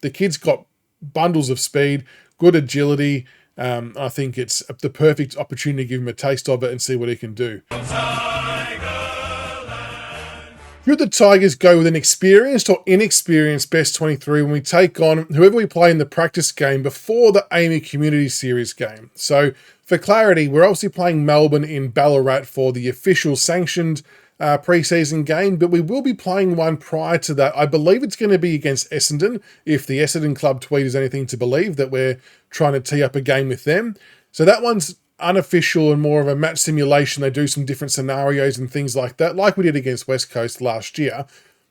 The kid's got bundles of speed, good agility. I think it's the perfect opportunity to give him a taste of it and see what he can do. Should the Tigers go with an experienced or inexperienced best 23 when we take on whoever we play in the practice game before the AAMI Community Series game? So, for clarity, we're obviously playing Melbourne in Ballarat for the official sanctioned pre-season game, but we will be playing one prior to that. I believe it's going to be against Essendon, if the Essendon club tweet is anything to believe, that we're trying to tee up a game with them. So that one's unofficial and more of a match simulation. They do some different scenarios and things like that, like we did against West Coast last year.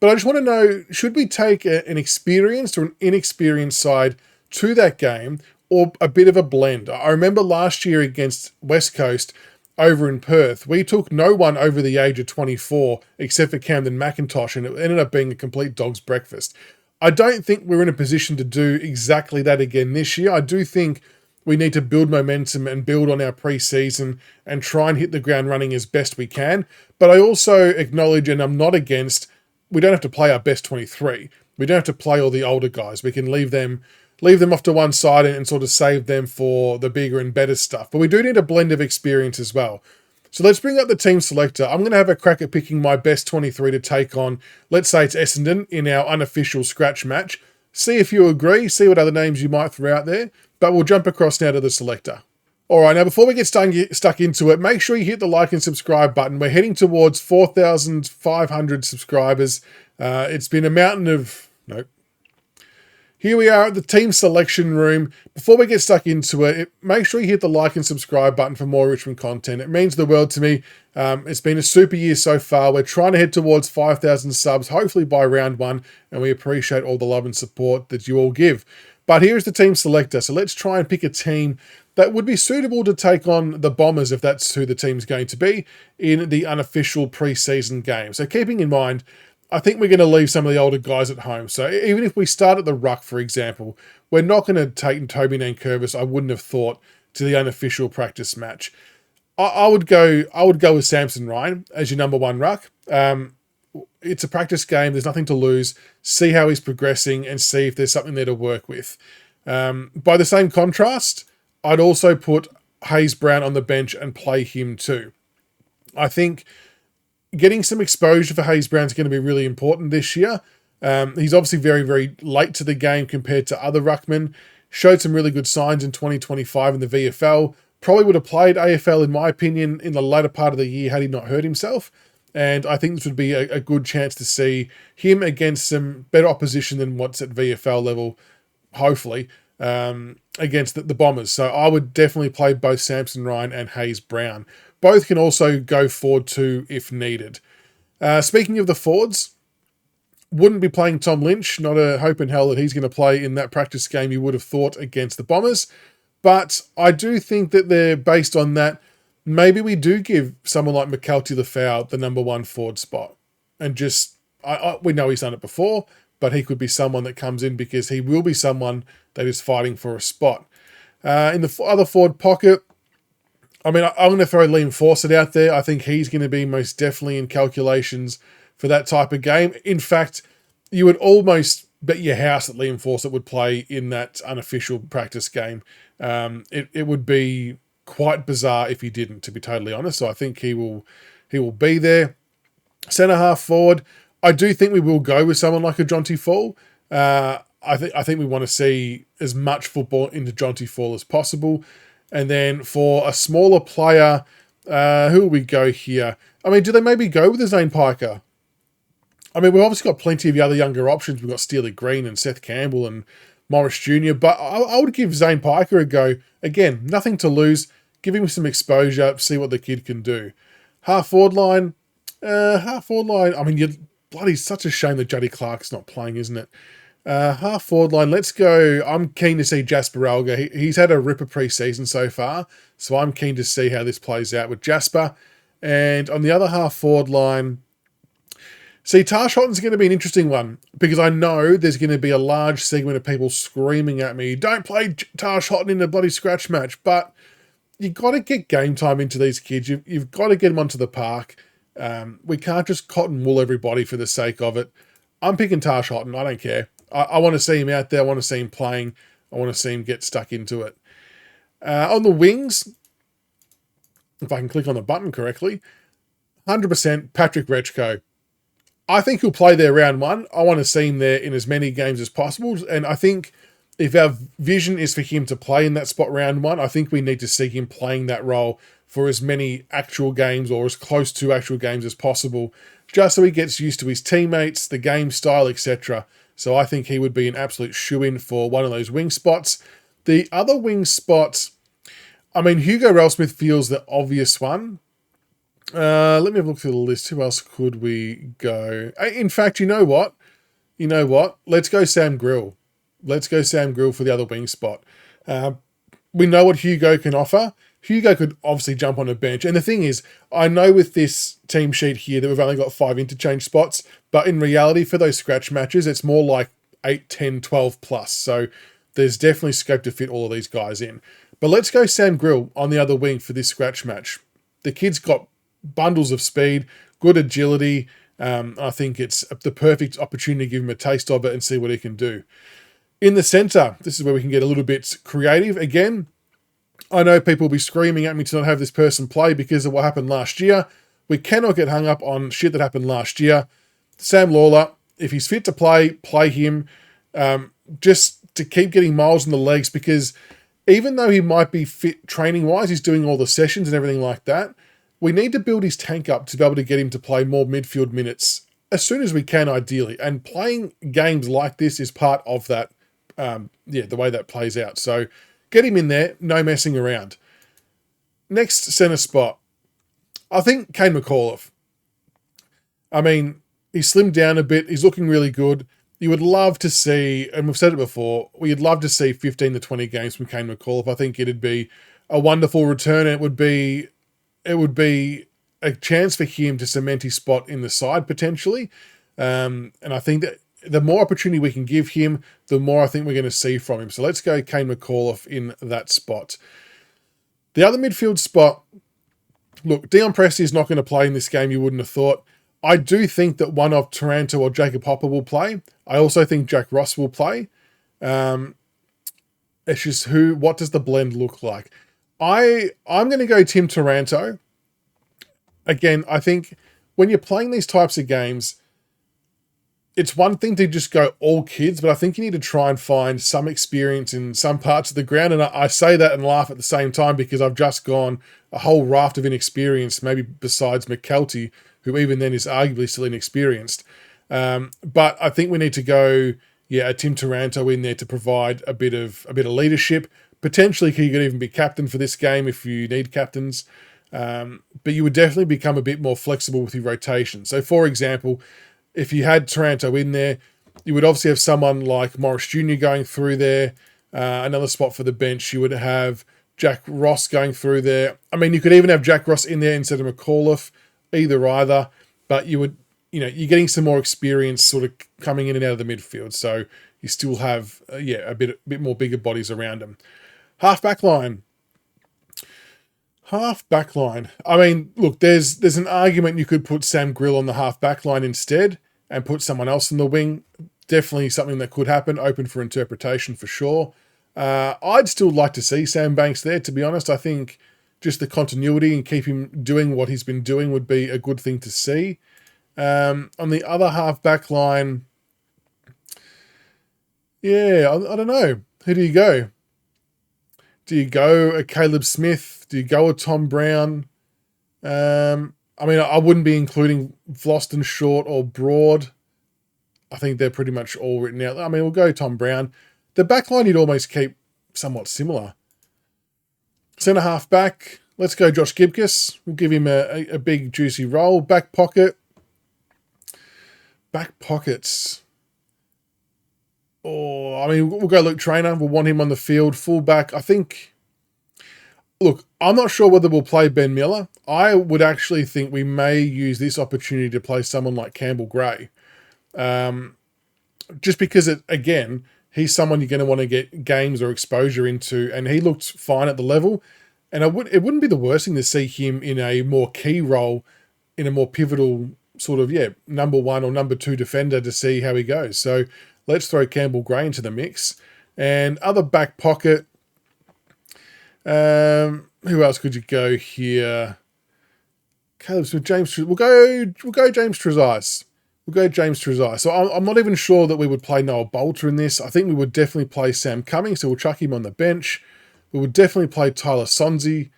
But I just want to know, should we take an experienced or an inexperienced side to that game, or a bit of a blend? I remember last year against West Coast over in Perth, we took no one over the age of 24 except for Camden McIntosh, and it ended up being a complete dog's breakfast. I don't think we're in a position to do exactly that again this year. I do think we need to build momentum and build on our pre-season and try and hit the ground running as best we can. But I also acknowledge, and I'm not against, we don't have to play our best 23. We don't have to play all the older guys. We can leave them off to one side and sort of save them for the bigger and better stuff. But we do need a blend of experience as well. So let's bring up the team selector. I'm going to have a crack at picking my best 23 to take on, let's say it's Essendon in our unofficial scratch match. See if you agree, see what other names you might throw out there. But we'll jump across now to the selector. All right, now before we get stuck into it, make sure you hit the like and subscribe button. We're heading towards 4,500 subscribers. It's been a mountain of... Nope. Here we are at the team selection room. Before we get stuck into it, make sure you hit the like and subscribe button for more Richmond content. It means the world to me. It's been a super year so far. We're trying to head towards 5,000 subs, hopefully by round one, and we appreciate all the love and support that you all give. But here's the team selector. So let's try and pick a team that would be suitable to take on the Bombers, if that's who the team's going to be, in the unofficial pre-season game. So keeping in mind, I think we're going to leave some of the older guys at home. So even if we start at the ruck, for example, we're not going to take Toby Nankervis, I wouldn't have thought, to the unofficial practice match. I would go with Samson Ryan as your number one ruck. It's a practice game. There's nothing to lose. See how he's progressing and see if there's something there to work with. By the same contrast, I'd also put Hayes Brown on the bench and play him too. I think getting some exposure for Hayes Brown is going to be really important this year. He's obviously very, very late to the game compared to other ruckmen. Showed some really good signs in 2025 in the VFL. Probably would have played AFL, in my opinion, in the latter part of the year had he not hurt himself. And I think this would be a good chance to see him against some better opposition than what's at VFL level, hopefully, against the Bombers. So I would definitely play both Samson Ryan and Hayes Brown. Both can also go forward too if needed. Speaking of the forwards, wouldn't be playing Tom Lynch. Not a hope in hell that he's going to play in that practice game you would have thought against the Bombers. But I do think that they're based on that. Maybe we do give someone like McKelty Lafau the number one forward spot. And just, we know he's done it before, but he could be someone that comes in because he will be someone that is fighting for a spot. In the other forward pocket, I mean, I'm going to throw Liam Fawcett out there. I think he's going to be most definitely in calculations for that type of game. In fact, you would almost bet your house that Liam Fawcett would play in that unofficial practice game. It would be quite bizarre if he didn't, to be totally honest. So I think he will be there. Centre half forward, I do think we will go with someone like a Jonty Fall. I think we want to see as much football into Jonty Fall as possible. And then for a smaller player, who will we go here? I mean, do they maybe go with Zane Piker? I mean, we've obviously got plenty of the other younger options. We've got Steely Green and Seth Campbell and Morris Jr., but I would give Zane Piker a go. Again, nothing to lose. Give him some exposure, see what the kid can do. Half-forward line. I mean, bloody such a shame that Juddy Clark's not playing, isn't it? Half-forward line, let's go. I'm keen to see Jasper Alga. He's had a ripper pre-season so far, so I'm keen to see how this plays out with Jasper. And on the other half-forward line, see, Tash Hotton's going to be an interesting one because I know there's going to be a large segment of people screaming at me, don't play Tash Hotton in a bloody scratch match, but you've got to get game time into these kids. You've got to get them onto the park. We can't just cotton wool everybody for the sake of it. I'm picking Tash Hotton. I don't care. I want to see him out there. I want to see him playing. I want to see him get stuck into it. On the wings, if I can click on the button correctly, 100% Patrick Rechko. I think he'll play there round one. I want to see him there in as many games as possible. And I think if our vision is for him to play in that spot round one, I think we need to see him playing that role for as many actual games or as close to actual games as possible, just so he gets used to his teammates, the game style, etc. So I think he would be an absolute shoo-in for one of those wing spots. The other wing spots, I mean, Hugo Ralsmith feels the obvious one. Let me have a look through the list. Who else could we go? In fact, you know what? Let's go Sam Grill. Let's go Sam Grill for the other wing spot. We know what Hugo can offer. Hugo could obviously jump on a bench. And the thing is, I know with this team sheet here that we've only got 5 interchange spots, but in reality, for those scratch matches, it's more like 8, 10, 12 plus. So there's definitely scope to fit all of these guys in. But let's go Sam Grill on the other wing for this scratch match. The kid's got bundles of speed, good agility. I think it's the perfect opportunity to give him a taste of it and see what he can do. In the centre, this is where we can get a little bit creative. Again, I know people will be screaming at me to not have this person play because of what happened last year. We cannot get hung up on shit that happened last year. Sam Lawler, if he's fit to play him, just to keep getting miles in the legs, because even though he might be fit training-wise, he's doing all the sessions and everything like that, we need to build his tank up to be able to get him to play more midfield minutes as soon as we can, ideally. And playing games like this is part of that, the way that plays out. So get him in there, no messing around. Next centre spot, I think Kane McAuliffe. I mean, he's slimmed down a bit. He's looking really good. You would love to see, and we've said it before, we'd love to see 15 to 20 games from Kane McAuliffe. I think it'd be a wonderful return. And it would be a chance for him to cement his spot in the side potentially. And I think that the more opportunity we can give him, the more I think we're going to see from him. So let's go Kane McAuliffe in that spot. The other midfield spot, look, Dion Presti is not going to play in this game, you wouldn't have thought. I do think that one of Taranto or Jacob Hopper will play. I also think Jack Ross will play. It's just what does the blend look like? I'm going to go Tim Taranto. Again, I think when you're playing these types of games, it's one thing to just go all kids, but I think you need to try and find some experience in some parts of the ground. And I say that and laugh at the same time because I've just gone a whole raft of inexperience, maybe besides McKelty, who even then is arguably still inexperienced. But I think we need to go, a Tim Taranto in there to provide a bit of leadership. Potentially, he could even be captain for this game if you need captains. But you would definitely become a bit more flexible with your rotation. So, for example, if you had Taranto in there, you would obviously have someone like Morris Jr. going through there. Another spot for the bench, you would have Jack Ross going through there. I mean, you could even have Jack Ross in there instead of McAuliffe, either. But you would, you're getting some more experience sort of coming in and out of the midfield. So you still have, a bit more bigger bodies around them. Half back line. I mean, look, there's an argument you could put Sam Grill on the half back line instead and put someone else in the wing. Definitely something that could happen, open for interpretation for sure. I'd still like to see Sam Banks there, to be honest. I think just the continuity and keep him doing what he's been doing would be a good thing to see. On the other half back line, I don't know. Who do you go? Do you go a Caleb Smith? Do you go a Tom Brown? I mean, I wouldn't be including Vlosten, Short, or Broad. I think they're pretty much all written out. I mean, we'll go Tom Brown. The back line you'd almost keep somewhat similar. Centre half back, let's go Josh Gibcus. We'll give him a big juicy role. Back pockets. I mean, we'll go Luke Trainer. We'll want him on the field. Fullback, I think. Look, I'm not sure whether we'll play Ben Miller. I would actually think we may use this opportunity to play someone like Campbell Gray. Just because, again, he's someone you're going to want to get games or exposure into, and he looked fine at the level. And it wouldn't be the worst thing to see him in a more key role, in a more pivotal sort of, number 1 or number 2 defender to see how he goes. So let's throw Campbell Gray into the mix. And other back pocket, who else could you go here? Caleb Smith, James. We'll go James Trezise. We'll go James Trezise. So I'm not even sure that we would play Noah Bolter in this. I think we would definitely play Sam Cummings, so we'll chuck him on the bench. We would definitely play Tyler Sonzi.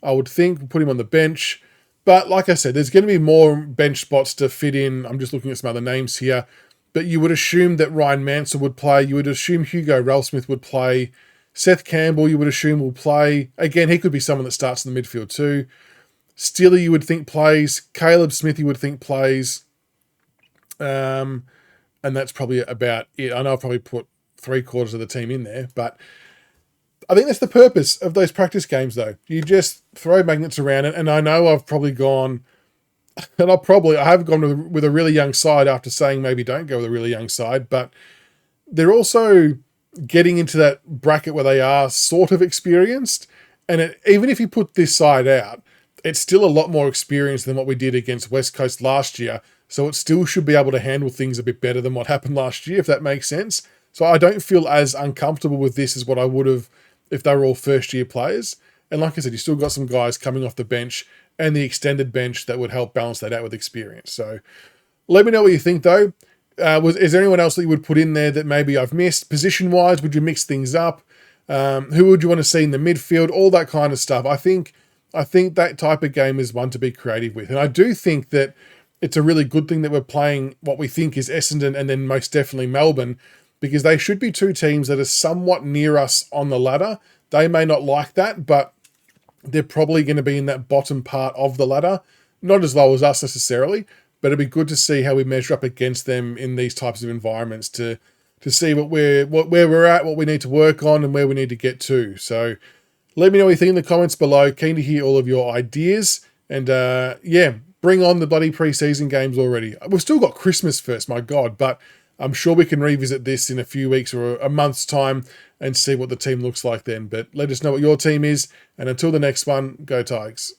I would think we'll put him on the bench. But like I said, there's going to be more bench spots to fit in. I'm just looking at some other names here. But you would assume that Ryan Mansell would play. You would assume Hugo Ralsmith would play. Seth Campbell, you would assume, will play. Again, he could be someone that starts in the midfield too. Steely, you would think, plays. Caleb Smith, you would think, plays. And that's probably about it. I know I've probably put 3/4 of the team in there, but I think that's the purpose of those practice games, though. You just throw magnets around it, and I know I've probably gone, and I have gone with a really young side after saying maybe don't go with a really young side, but they're also getting into that bracket where they are sort of experienced, and even if you put this side out, it's still a lot more experienced than what we did against West Coast last year, so it still should be able to handle things a bit better than what happened last year, if that makes sense. So I don't feel as uncomfortable with this as what I would have if they were all first-year players. And like I said, you still got some guys coming off the bench and the extended bench that would help balance that out with experience. So let me know what you think, though. Is there anyone else that you would put in there that maybe I've missed? Position-wise, would you mix things up? Who would you want to see in the midfield? All that kind of stuff. I think that type of game is one to be creative with. And I do think that it's a really good thing that we're playing what we think is Essendon and then most definitely Melbourne, because they should be two teams that are somewhat near us on the ladder. They may not like that, but they're probably going to be in that bottom part of the ladder. Not as low as us necessarily, but it'd be good to see how we measure up against them in these types of environments to see where we're at, what we need to work on, and where we need to get to. So let me know what you think in the comments below. Keen to hear all of your ideas. And bring on the bloody preseason games already. We've still got Christmas first, my God, but I'm sure we can revisit this in a few weeks or a month's time and see what the team looks like then. But let us know what your team is. And until the next one, go Tigers.